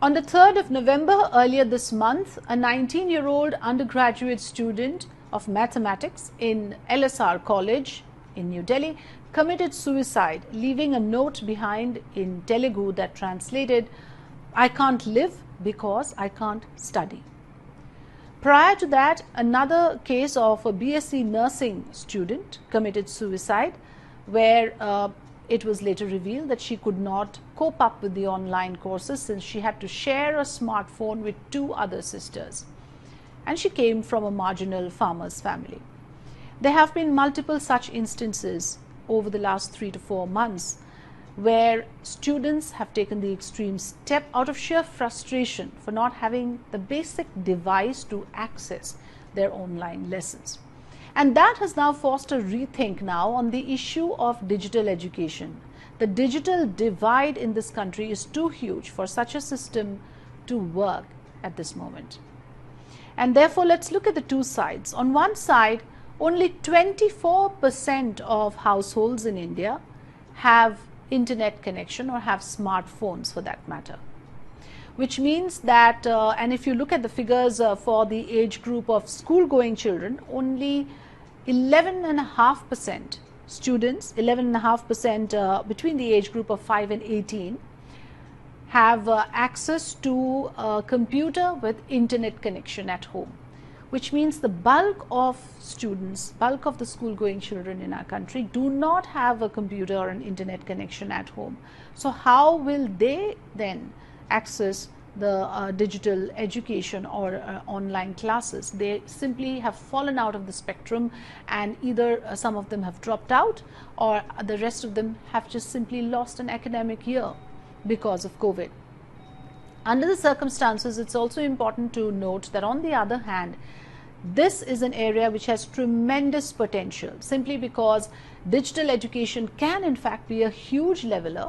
On the 3rd of November earlier this month, a 19-year-old undergraduate student of mathematics in LSR College in New Delhi committed suicide, leaving a note behind in Telegu that translated, "I can't live because I can't study." Prior to that, another case of a BSc nursing student committed suicide, where it was later revealed that she could not cope up with the online courses since she had to share a smartphone with 2 other sisters, and she came from a marginal farmer's family. There have been multiple such instances over the last 3 to 4 months where students have taken the extreme step out of sheer frustration for not having the basic device to access their online lessons. And that has now forced a rethink now on the issue of digital education. The digital divide in this country is too huge for such a system to work at this moment. And therefore, let's look at the two sides. On one side, only 24% of households in India have internet connection or have smartphones for that matter, which means that, and if you look at the figures for the age group of school-going children, only 11.5% students, 11.5% between the age group of 5 and 18 have access to a computer with internet connection at home, which means the bulk of students, bulk of the school-going children in our country do not have a computer or an internet connection at home. So how will they then access the digital education or online classes? They simply have fallen out of the spectrum, and either some of them have dropped out or the rest of them have just simply lost an academic year because of COVID. Under the circumstances, it's also important to note that on the other hand, this is an area which has tremendous potential, simply because digital education can in fact be a huge leveler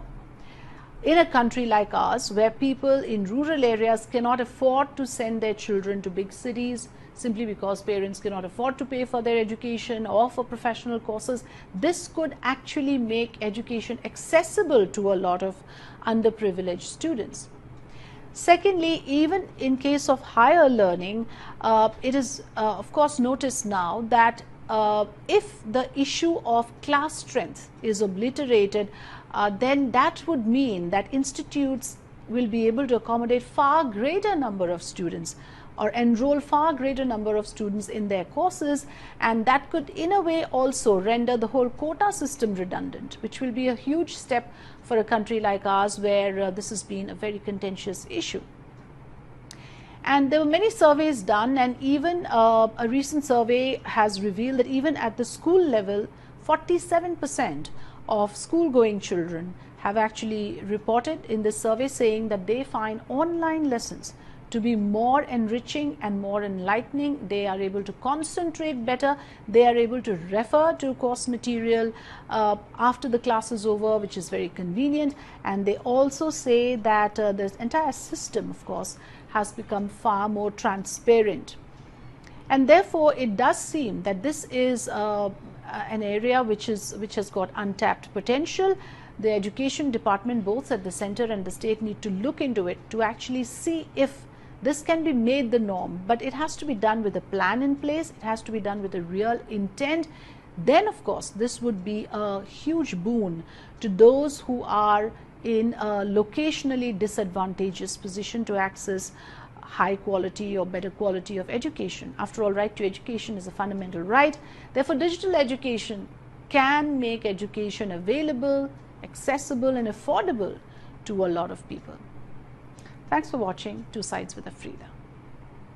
in a country like ours, where people in rural areas cannot afford to send their children to big cities simply because parents cannot afford to pay for their education or for professional courses. This could actually make education accessible to a lot of underprivileged students. Secondly, even in case of higher learning, it is of course noticed now that if the issue of class strength is obliterated, then that would mean that institutes will be able to accommodate far greater number of students or enroll far greater number of students in their courses, and that could in a way also render the whole quota system redundant, which will be a huge step for a country like ours, where this has been a very contentious issue. And there were many surveys done, and even a recent survey has revealed that even at the school level, 47% of school-going children have actually reported in this survey saying that they find online lessons to be more enriching and more enlightening. They are able to concentrate better. They are able to refer to course material after the class is over, which is very convenient. And they also say that the entire system, of course, has become far more transparent. And therefore, it does seem that this is an area which has got untapped potential. The education department, both at the center and the state, need to look into it to actually see if this can be made the norm, but it has to be done with a plan in place. It has to be done with a real intent. Then, of course, this would be a huge boon to those who are in a locationally disadvantageous position to access high quality or better quality of education. After all, right to education is a fundamental right. Therefore, digital education can make education available, accessible and affordable to a lot of people. Thanks for watching Two Sides with Afrida.